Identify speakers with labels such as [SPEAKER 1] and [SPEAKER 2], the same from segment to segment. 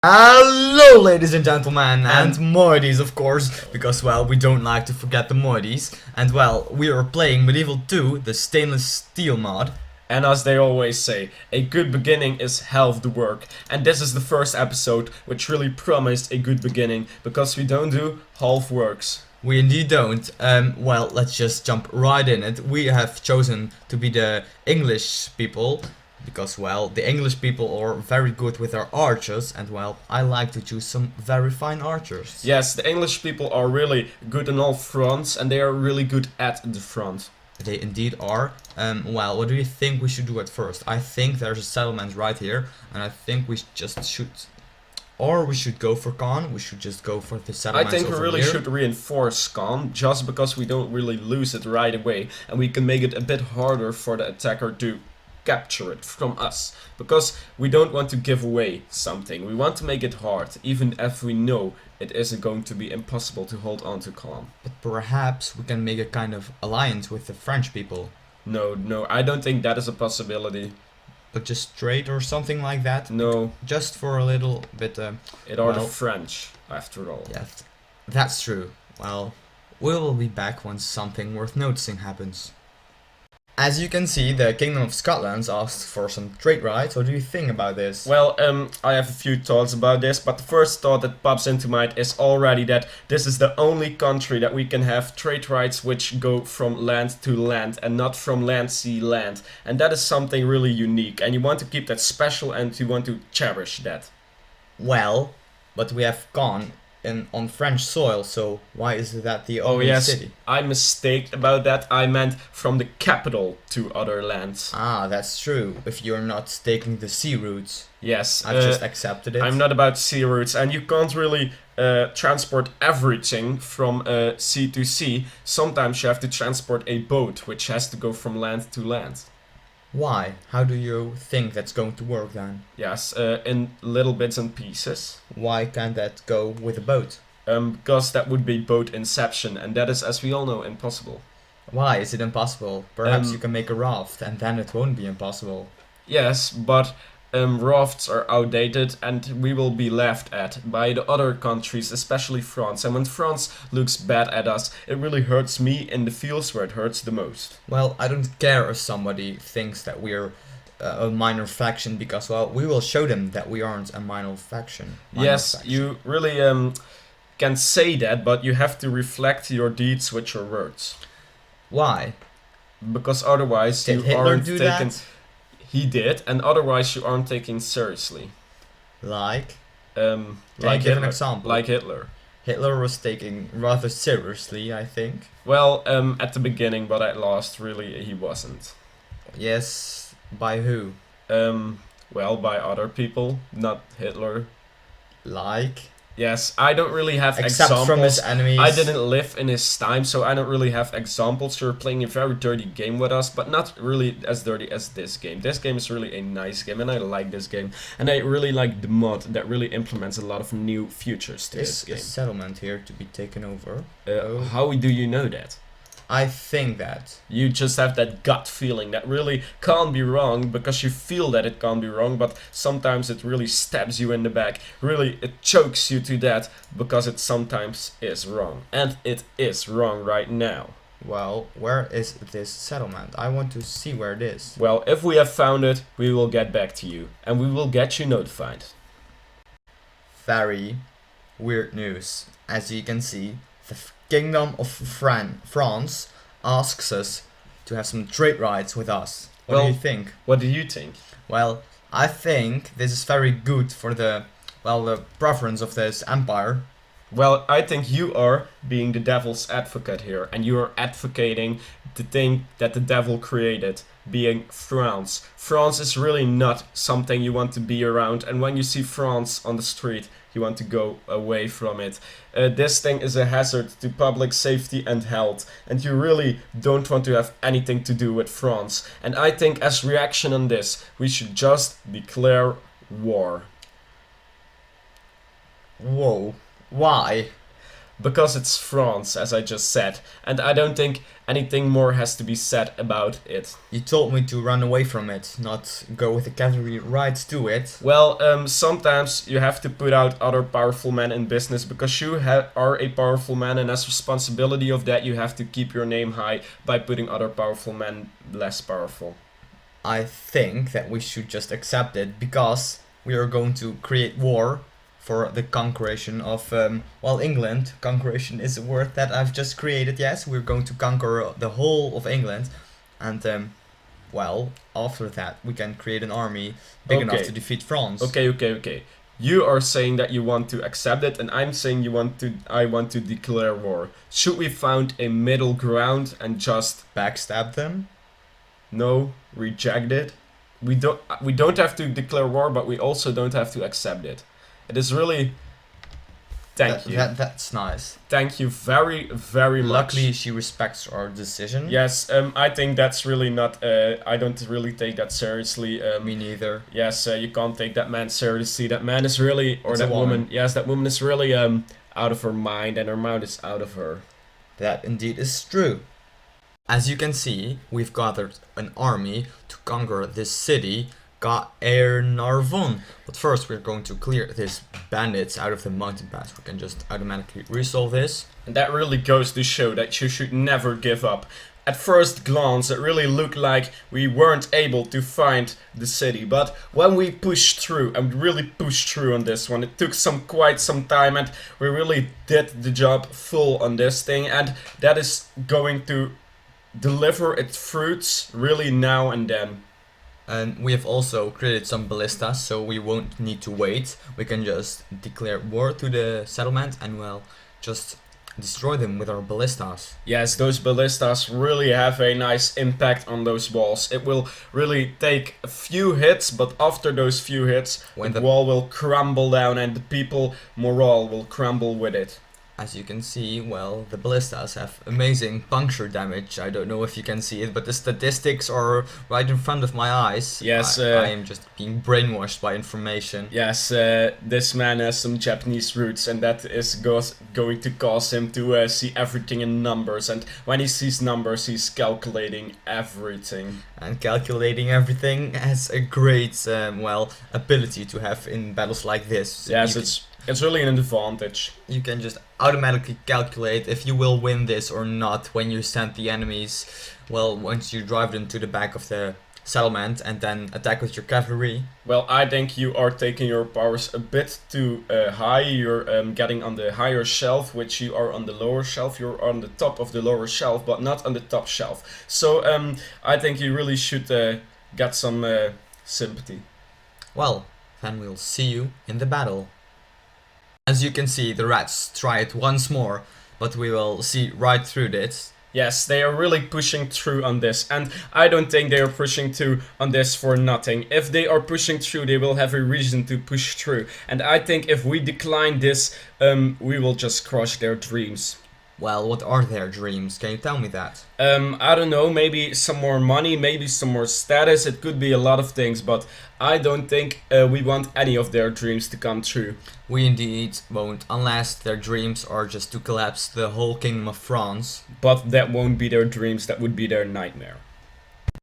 [SPEAKER 1] Hello, ladies and gentlemen, and Moidies, of course, because, well, we don't like to forget the Moidies. And, well, we are playing Medieval 2, the stainless steel mod.
[SPEAKER 2] And as they always say, a good beginning is half the work. And this is the first episode which really promised a good beginning, because we don't do half works.
[SPEAKER 1] We indeed don't. Well, let's just jump right in it. We have chosen to be the English people, because, well, the English people are very good with their archers, and, well, I like to choose some very fine archers.
[SPEAKER 2] Yes, the English people are really good on all fronts, and they are really good at the front.
[SPEAKER 1] They indeed are. Well, what do you think we should do at first? I think there's a settlement right here, and I think we just should... Or we should go for Khan, we should just go for the
[SPEAKER 2] I
[SPEAKER 1] settlements
[SPEAKER 2] think we
[SPEAKER 1] over
[SPEAKER 2] really
[SPEAKER 1] here.
[SPEAKER 2] should reinforce Khan, just because we don't really lose it right away, and we can make it a bit harder for the attacker to capture it from us, because we don't want to give away something. We want to make it hard, even if we know it isn't going to be impossible to hold on to Khan.
[SPEAKER 1] But perhaps we can make a kind of alliance with the French people.
[SPEAKER 2] No, I don't think that is a possibility.
[SPEAKER 1] But just trade or something like that?
[SPEAKER 2] No,
[SPEAKER 1] Just for a little bit...
[SPEAKER 2] it are
[SPEAKER 1] well,
[SPEAKER 2] the French, after all.
[SPEAKER 1] yeah, that's true. Well, we will be back once something worth noticing happens. As you can see, the Kingdom of Scotland asks for some trade rights. What do you think about this?
[SPEAKER 2] Well, I have a few thoughts about this, but the first thought that pops into mind is already that this is the only country that we can have trade rights which go from land to land and not from land, sea, land. And that is something really unique, and you want to keep that special and you want to cherish that.
[SPEAKER 1] Well, but we have gone on French soil, so why is that the
[SPEAKER 2] Oh
[SPEAKER 1] only
[SPEAKER 2] yes,
[SPEAKER 1] city?
[SPEAKER 2] I mistaked about that. I meant from the capital to other lands.
[SPEAKER 1] Ah, that's true. If you're not taking the sea routes,
[SPEAKER 2] Yes,
[SPEAKER 1] I've just accepted it.
[SPEAKER 2] I'm not about sea routes, and you can't really transport everything from sea to sea. Sometimes you have to transport a boat, which has to go from land to land.
[SPEAKER 1] Why? How do you think that's going to work then?
[SPEAKER 2] Yes, in little bits and pieces.
[SPEAKER 1] Why can't that go with a boat?
[SPEAKER 2] Because that would be boat inception, and that is, as we all know, impossible.
[SPEAKER 1] Why is it impossible? Perhaps
[SPEAKER 2] Um,
[SPEAKER 1] you can make a raft and then it won't be impossible.
[SPEAKER 2] Yes, but rafts are outdated, and we will be laughed at by the other countries, especially France. And when France looks bad at us, it really hurts me in the feels where it hurts the most.
[SPEAKER 1] Well, I don't care if somebody thinks that we're a minor faction, because, well, we will show them that we aren't a minor faction.
[SPEAKER 2] Yes, you really can say that, but you have to reflect your deeds with your words.
[SPEAKER 1] Why?
[SPEAKER 2] Because otherwise
[SPEAKER 1] Did
[SPEAKER 2] you
[SPEAKER 1] Hitler
[SPEAKER 2] aren't
[SPEAKER 1] do
[SPEAKER 2] taken...
[SPEAKER 1] that?
[SPEAKER 2] He did, and otherwise you aren't taken seriously.
[SPEAKER 1] Like?
[SPEAKER 2] Um,
[SPEAKER 1] Can
[SPEAKER 2] like
[SPEAKER 1] you give an
[SPEAKER 2] Hitler.
[SPEAKER 1] example?
[SPEAKER 2] Like Hitler.
[SPEAKER 1] Hitler was taken rather seriously, I think.
[SPEAKER 2] Well, at the beginning, but at last, really, he wasn't.
[SPEAKER 1] Yes, by who?
[SPEAKER 2] Well, by other people, not Hitler.
[SPEAKER 1] Like?
[SPEAKER 2] Yes, I don't really have
[SPEAKER 1] Except
[SPEAKER 2] examples.
[SPEAKER 1] from his enemies.
[SPEAKER 2] I didn't live in his time, so I don't really have examples. You're playing a very dirty game with us, but not really as dirty as this game. This game is really a nice game, and I like this game. And I really like the mod that really implements a lot of new features to
[SPEAKER 1] This
[SPEAKER 2] this game.
[SPEAKER 1] is settlement here to be taken over.
[SPEAKER 2] How do you know that?
[SPEAKER 1] I think that.
[SPEAKER 2] You just have that gut feeling that really can't be wrong, because you feel that it can't be wrong, but sometimes it really stabs you in the back. Really, it chokes you to that, because it sometimes is wrong. And it is wrong right now.
[SPEAKER 1] Well, where is this settlement? I want to see where it is.
[SPEAKER 2] Well, if we have found it, we will get back to you, and we will get you notified.
[SPEAKER 1] Very weird news. As you can see, the Kingdom of France asks us to have some trade rights with us. What do
[SPEAKER 2] Well-
[SPEAKER 1] you think?
[SPEAKER 2] What do you think?
[SPEAKER 1] Well, I think this is very good for the preference of this empire.
[SPEAKER 2] Well, I think you are being the devil's advocate here, and you are advocating the thing that the devil created, being France. France is really not something you want to be around, and when you see France on the street, you want to go away from it. This thing is a hazard to public safety and health, and you really don't want to have anything to do with France. And I think as reaction on this, we should just declare war.
[SPEAKER 1] Whoa. Why?
[SPEAKER 2] because it's France, as I just said, and I don't think anything more has to be said about it.
[SPEAKER 1] You told me to run away from it, not go with the cavalry right to it.
[SPEAKER 2] Well, sometimes you have to put out other powerful men in business because you are a powerful man, and as responsibility of that, you have to keep your name high by putting other powerful men less powerful.
[SPEAKER 1] I think that we should just accept it because we are going to create war for the conqueration of, England. Conqueration is a word that I've just created, yes. We're going to conquer the whole of England. And, after that, we can create an army big enough
[SPEAKER 2] Okay.
[SPEAKER 1] to defeat France.
[SPEAKER 2] Okay. You are saying that you want to accept it, and I'm saying I want to declare war. Should we find a middle ground and just
[SPEAKER 1] Backstab them?
[SPEAKER 2] reject it? We don't have to declare war, but we also don't have to accept it. It is really. Thank you.
[SPEAKER 1] That's nice.
[SPEAKER 2] Thank you very, very much.
[SPEAKER 1] Luckily, she respects our decision.
[SPEAKER 2] Yes, I think that's really not. I don't really take that seriously.
[SPEAKER 1] Me neither.
[SPEAKER 2] Yes, you can't take that man seriously. That man is really, or
[SPEAKER 1] It's a
[SPEAKER 2] that woman. Yes, that woman is really out of her mind, and her mind is out of her.
[SPEAKER 1] That indeed is true. As you can see, we've gathered an army to conquer this city, Caernarvon. But first we're going to clear these bandits out of the mountain pass. We can just automatically resolve this.
[SPEAKER 2] And that really goes to show that you should never give up. At first glance, it really looked like we weren't able to find the city, but when we pushed through, and really pushed through on this one, it took quite some time, and we really did the job full on this thing, and that is going to deliver its fruits really now and then.
[SPEAKER 1] And we have also created some ballistas, so we won't need to wait. We can just declare war to the settlement and, just destroy them with our ballistas.
[SPEAKER 2] Yes, those ballistas really have a nice impact on those walls. It will really take a few hits, but after those few hits,
[SPEAKER 1] When
[SPEAKER 2] the
[SPEAKER 1] the-
[SPEAKER 2] wall will crumble down and the people morale will crumble with it.
[SPEAKER 1] As you can see, the ballistas have amazing puncture damage. I don't know if you can see it, but the statistics are right in front of my eyes.
[SPEAKER 2] Yes,
[SPEAKER 1] I am just being brainwashed by information.
[SPEAKER 2] Yes, this man has some Japanese roots, and that is going to cause him to see everything in numbers. And when he sees numbers, he's calculating everything.
[SPEAKER 1] And calculating everything has a great, ability to have in battles like this.
[SPEAKER 2] Yes,
[SPEAKER 1] You
[SPEAKER 2] it's really an advantage.
[SPEAKER 1] you can just automatically calculate if you will win this or not when you send the enemies, once you drive them to the back of the settlement and then attack with your cavalry.
[SPEAKER 2] Well, I think you are taking your powers a bit too high. You're getting on the higher shelf, which you are on the lower shelf. You're on the top of the lower shelf, but not on the top shelf. So I think you really should get some sympathy.
[SPEAKER 1] Well, then we'll see you in the battle. As you can see, the rats try it once more, but we will see right through this.
[SPEAKER 2] Yes, they are really pushing through on this, and I don't think they are pushing through on this for nothing. If they are pushing through, they will have a reason to push through, and I think if we decline this, we will just crush their dreams.
[SPEAKER 1] Well, what are their dreams? Can you tell me that?
[SPEAKER 2] I don't know, maybe some more money, maybe some more status, it could be a lot of things, but I don't think we want any of their dreams to come true.
[SPEAKER 1] We indeed won't, unless their dreams are just to collapse the whole kingdom of France.
[SPEAKER 2] But that won't be their dreams, that would be their nightmare.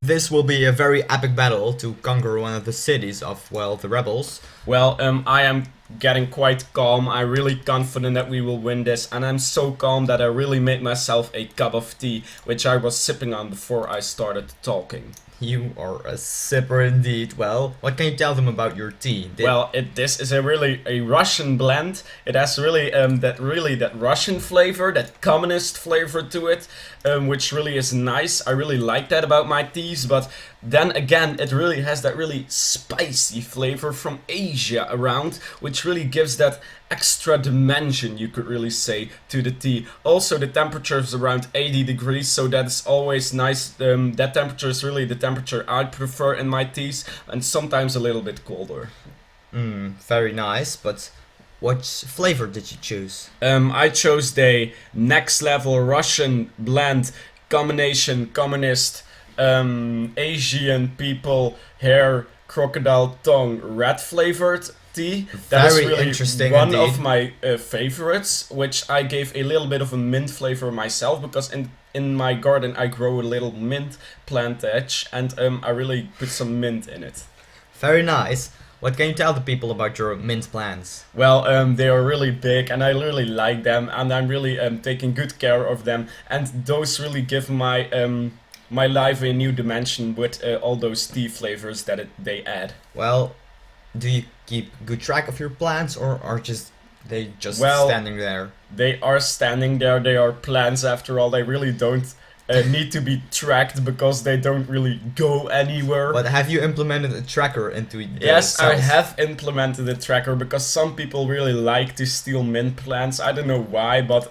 [SPEAKER 1] This will be a very epic battle to conquer one of the cities of, the rebels.
[SPEAKER 2] Well, I am getting quite calm. I'm really confident that we will win this, and I'm so calm that I really made myself a cup of tea, which I was sipping on before I started talking.
[SPEAKER 1] You are a sipper indeed. Well, what can you tell them about your tea?
[SPEAKER 2] Well, this is a Russian blend. It has really that Russian flavor, that communist flavor to it, which really is nice. I really like that about my teas, but then again, it really has that really spicy flavor from Asia around, which really gives that extra dimension, you could really say, to the tea. Also, the temperature is around 80 degrees, so that's always nice. That temperature is really the temperature I prefer in my teas, and sometimes a little bit colder.
[SPEAKER 1] Very nice, but what flavor did you choose?
[SPEAKER 2] I chose the next level Russian blend combination communist Asian people hair crocodile tongue red flavored tea. That is
[SPEAKER 1] Very
[SPEAKER 2] really
[SPEAKER 1] interesting
[SPEAKER 2] one
[SPEAKER 1] indeed.
[SPEAKER 2] of my favorites, which I gave a little bit of a mint flavor myself because in my garden I grow a little mint plantage and I really put some mint in it.
[SPEAKER 1] Very nice. What can you tell the people about your mint plants?
[SPEAKER 2] Well, they are really big and I really like them and I'm really taking good care of them and those really give my life a new dimension with all those tea flavors that they add.
[SPEAKER 1] Well, do you keep good track of your plants, or are they just
[SPEAKER 2] Well,
[SPEAKER 1] standing there?
[SPEAKER 2] They are standing there, they are plants after all, they really don't need to be tracked because they don't really go anywhere.
[SPEAKER 1] But have you implemented a tracker into the
[SPEAKER 2] Yes, I
[SPEAKER 1] cells?
[SPEAKER 2] have implemented a tracker because some people really like to steal mint plants. I don't know why, but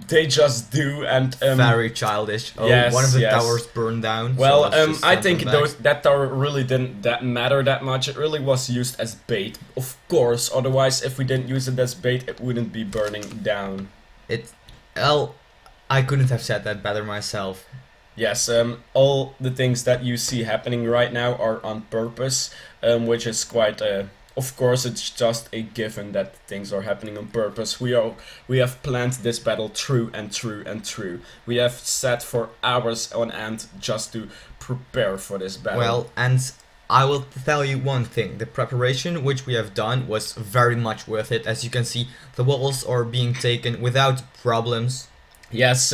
[SPEAKER 2] they just do. And
[SPEAKER 1] Very childish. Oh,
[SPEAKER 2] yes,
[SPEAKER 1] one of the
[SPEAKER 2] yes.
[SPEAKER 1] towers burned down. so
[SPEAKER 2] well,
[SPEAKER 1] let's just
[SPEAKER 2] I
[SPEAKER 1] send
[SPEAKER 2] think
[SPEAKER 1] them back.
[SPEAKER 2] that tower really didn't that matter that much. It really was used as bait, of course. Otherwise, if we didn't use it as bait, it wouldn't be burning down.
[SPEAKER 1] Well, I couldn't have said that better myself.
[SPEAKER 2] Yes, all the things that you see happening right now are on purpose, which is quite. Of course, it's just a given that things are happening on purpose. We have planned this battle through and through and through. We have sat for hours on end just to prepare for this battle.
[SPEAKER 1] Well, and I will tell you one thing. The preparation which we have done was very much worth it. As you can see, the walls are being taken without problems.
[SPEAKER 2] yes,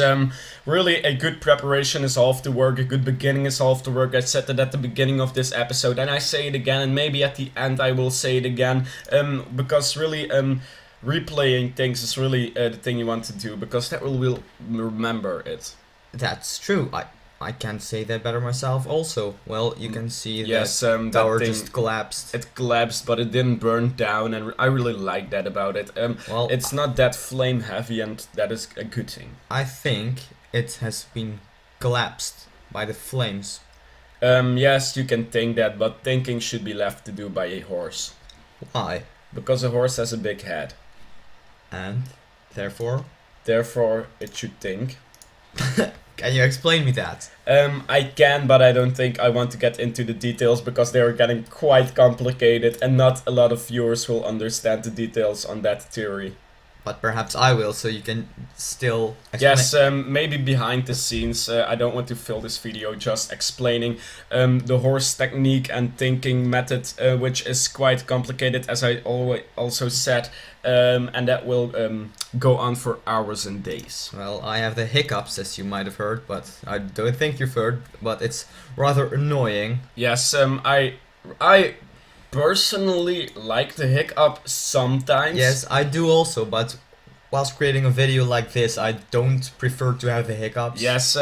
[SPEAKER 2] really a good preparation is half the work, a good beginning is half the work. I said that at the beginning of this episode and I say it again and maybe at the end I will say it again because really replaying things is really the thing you want to do because that will remember it.
[SPEAKER 1] That's true. I can't say that better myself also. Well, you can see
[SPEAKER 2] Yes,
[SPEAKER 1] that
[SPEAKER 2] that
[SPEAKER 1] tower
[SPEAKER 2] thing-
[SPEAKER 1] just collapsed.
[SPEAKER 2] It collapsed, but it didn't burn down, and I really like that about it.
[SPEAKER 1] Well,
[SPEAKER 2] It's not that flame heavy, and that is a good thing.
[SPEAKER 1] I think it has been collapsed by the flames.
[SPEAKER 2] Yes, you can think that, but thinking should be left to do by a horse.
[SPEAKER 1] Why?
[SPEAKER 2] Because a horse has a big head.
[SPEAKER 1] And therefore,
[SPEAKER 2] Therefore, it should think.
[SPEAKER 1] can you explain me that?
[SPEAKER 2] I can, but I don't think I want to get into the details because they are getting quite complicated and not a lot of viewers will understand the details on that theory.
[SPEAKER 1] But perhaps I will, so you can still explain.
[SPEAKER 2] Yes, maybe behind the scenes. I don't want to fill this video just explaining the horse technique and thinking method, which is quite complicated, as I also said, and that will go on for hours and days.
[SPEAKER 1] Well, I have the hiccups, as you might have heard, but I don't think you've heard, but it's rather annoying.
[SPEAKER 2] Yes, I personally like the hiccup sometimes.
[SPEAKER 1] Yes, I do also, but whilst creating a video like this, I don't prefer to have the hiccups.
[SPEAKER 2] Yes,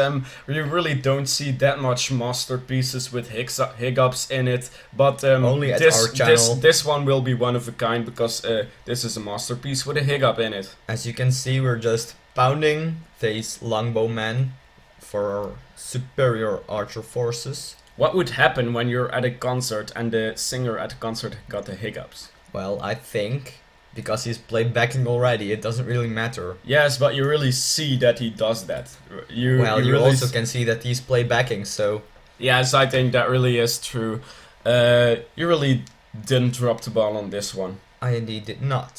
[SPEAKER 2] we really don't see that much masterpieces with hiccups in it, but
[SPEAKER 1] Only at our channel.
[SPEAKER 2] this one will be one of a kind because this is a masterpiece with a hiccup in it.
[SPEAKER 1] As you can see, we're just pounding these longbowmen for our superior archer forces.
[SPEAKER 2] What would happen when you're at a concert and the singer at the concert got the hiccups?
[SPEAKER 1] Well, I think because he's played backing already, it doesn't really matter.
[SPEAKER 2] Yes, but you really see that he does that. You
[SPEAKER 1] You
[SPEAKER 2] really
[SPEAKER 1] also can see that he's played backing, so
[SPEAKER 2] Yes, I think that really is true. You really didn't drop the ball on this one.
[SPEAKER 1] I indeed did not.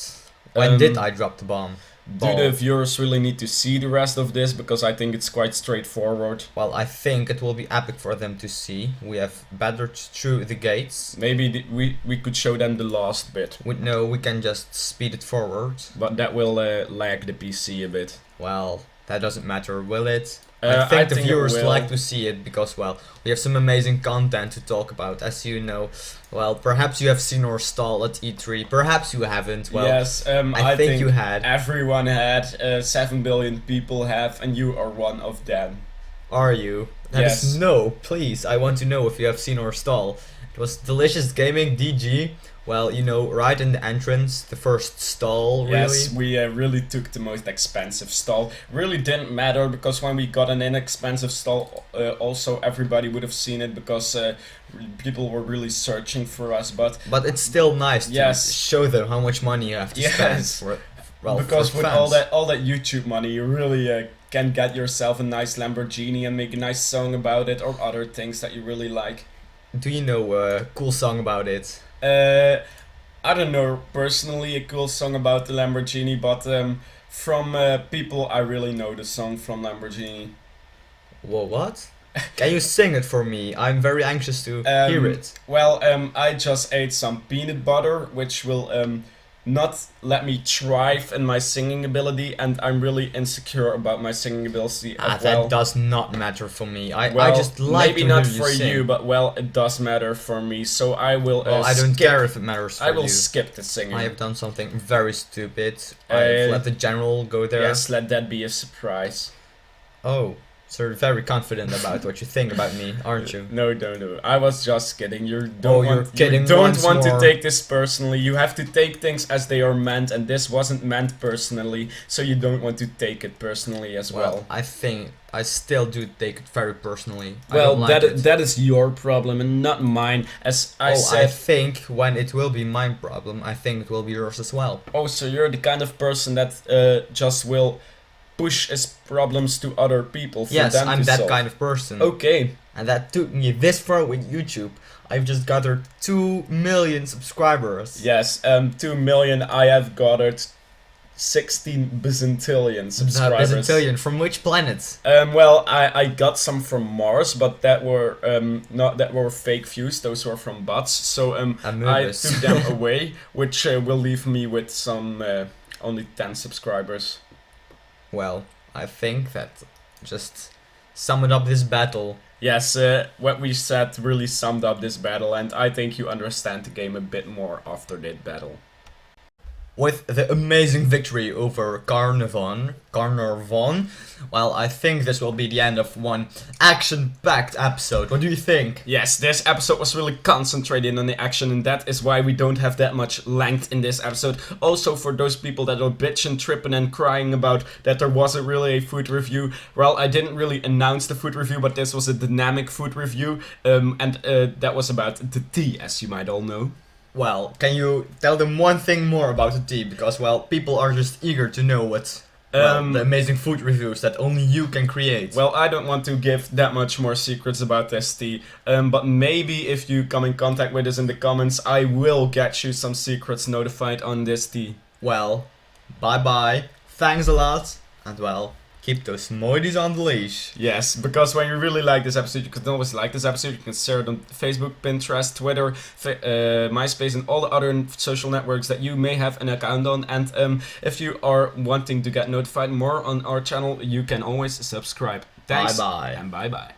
[SPEAKER 1] When did I drop the bomb?
[SPEAKER 2] Do the viewers really need to see the rest of this? Because I think it's quite straightforward.
[SPEAKER 1] Well, I think it will be epic for them to see. We have battered through the gates.
[SPEAKER 2] Maybe we could show them the last bit.
[SPEAKER 1] We can just speed it forward.
[SPEAKER 2] But that will lag the PC a bit.
[SPEAKER 1] Well, that doesn't matter, will it? I
[SPEAKER 2] I
[SPEAKER 1] think the
[SPEAKER 2] think it
[SPEAKER 1] viewers
[SPEAKER 2] will.
[SPEAKER 1] like to see it because, well, we have some amazing content to talk about, as you know. Well, perhaps you have seen our stall at E3, perhaps you haven't. Well,
[SPEAKER 2] yes,
[SPEAKER 1] I think you had.
[SPEAKER 2] Everyone had, 7 billion people have, and you are one of them.
[SPEAKER 1] Are you? That is
[SPEAKER 2] Yes.
[SPEAKER 1] no, please. I want to know if you have seen our stall. It was Delicious Gaming DG. Well, you know, right in the entrance, the first stall, really.
[SPEAKER 2] Yes, we really took the most expensive stall. Really didn't matter because when we got an inexpensive stall, also everybody would have seen it because people were really searching for us. But
[SPEAKER 1] But it's still nice to
[SPEAKER 2] Yes.
[SPEAKER 1] show them how much money you have to spend
[SPEAKER 2] Yes.
[SPEAKER 1] for, well,
[SPEAKER 2] because
[SPEAKER 1] for
[SPEAKER 2] with
[SPEAKER 1] fans.
[SPEAKER 2] all that YouTube money, you really can get yourself a nice Lamborghini and make a nice song about it or other things that you really like.
[SPEAKER 1] Do you know a cool song about it?
[SPEAKER 2] I don't know personally a cool song about the Lamborghini, but from people I really know the song from Lamborghini.
[SPEAKER 1] Whoa, what? Can you sing it for me? I'm very anxious to hear it.
[SPEAKER 2] Well, I just ate some peanut butter, which will not let me thrive in my singing ability, and I'm really insecure about my singing ability as well.
[SPEAKER 1] That does not matter for me. I
[SPEAKER 2] Well,
[SPEAKER 1] just like
[SPEAKER 2] maybe
[SPEAKER 1] to
[SPEAKER 2] not
[SPEAKER 1] hear you
[SPEAKER 2] for
[SPEAKER 1] sing.
[SPEAKER 2] you, but well, it does matter for me. So I will.
[SPEAKER 1] Well, I don't
[SPEAKER 2] skip,
[SPEAKER 1] care if it matters for
[SPEAKER 2] I will
[SPEAKER 1] you.
[SPEAKER 2] skip the singing.
[SPEAKER 1] I have done something very stupid. I've let the general go there.
[SPEAKER 2] Yes, let that be a surprise.
[SPEAKER 1] Oh, so you're very confident about what you think about me, aren't you?
[SPEAKER 2] No. I was just kidding. You
[SPEAKER 1] you're kidding
[SPEAKER 2] you don't
[SPEAKER 1] once
[SPEAKER 2] want
[SPEAKER 1] more.
[SPEAKER 2] to take this personally. You have to take things as they are meant, and this wasn't meant personally, so you don't want to take it personally as well.
[SPEAKER 1] I think I still do take it very personally. I
[SPEAKER 2] Well,
[SPEAKER 1] don't like it.
[SPEAKER 2] that is your problem and not mine. As I
[SPEAKER 1] I
[SPEAKER 2] said.
[SPEAKER 1] think when it will be my problem, I think it will be yours as well.
[SPEAKER 2] Oh, so you're the kind of person that just will push his problems to other people for
[SPEAKER 1] Yes,
[SPEAKER 2] them
[SPEAKER 1] I'm
[SPEAKER 2] to
[SPEAKER 1] that
[SPEAKER 2] solve.
[SPEAKER 1] kind of person.
[SPEAKER 2] Okay.
[SPEAKER 1] And that took me this far with YouTube. I've just gathered 2 million subscribers.
[SPEAKER 2] Yes, 2 million. I have gathered 16 bazillion subscribers.
[SPEAKER 1] Bazillion, from which planet?
[SPEAKER 2] Well, I got some from Mars, but that were that were fake views. Those were from bots. So I
[SPEAKER 1] Amoebas.
[SPEAKER 2] took them away, which will leave me with some only 10 subscribers.
[SPEAKER 1] Well, I think that just summed up this battle.
[SPEAKER 2] Yes, what we said really summed up this battle, and I think you understand the game a bit more after that battle.
[SPEAKER 1] With the amazing victory over Carnarvon, well, I think this will be the end of one action-packed episode. What do you think?
[SPEAKER 2] Yes, this episode was really concentrated on the action, and that is why we don't have that much length in this episode. Also, for those people that are bitching, tripping, and crying about that there wasn't really a food review, well, I didn't really announce the food review, but this was a dynamic food review, and that was about the tea, as you might all know.
[SPEAKER 1] Well, can you tell them one thing more about the tea? Because, well, people are just eager to know what the amazing food reviews that only you can create.
[SPEAKER 2] Well, I don't want to give that much more secrets about this tea, but maybe if you come in contact with us in the comments, I will get you some secrets notified on this tea.
[SPEAKER 1] Well, bye-bye, thanks a lot, and well, keep those moities on the leash.
[SPEAKER 2] Yes, because when you really like this episode, you can always like this episode. You can share it on Facebook, Pinterest, Twitter, MySpace, and all the other social networks that you may have an account on. And if you are wanting to get notified more on our channel, you can always subscribe. Thanks.
[SPEAKER 1] Bye-bye.
[SPEAKER 2] And bye-bye.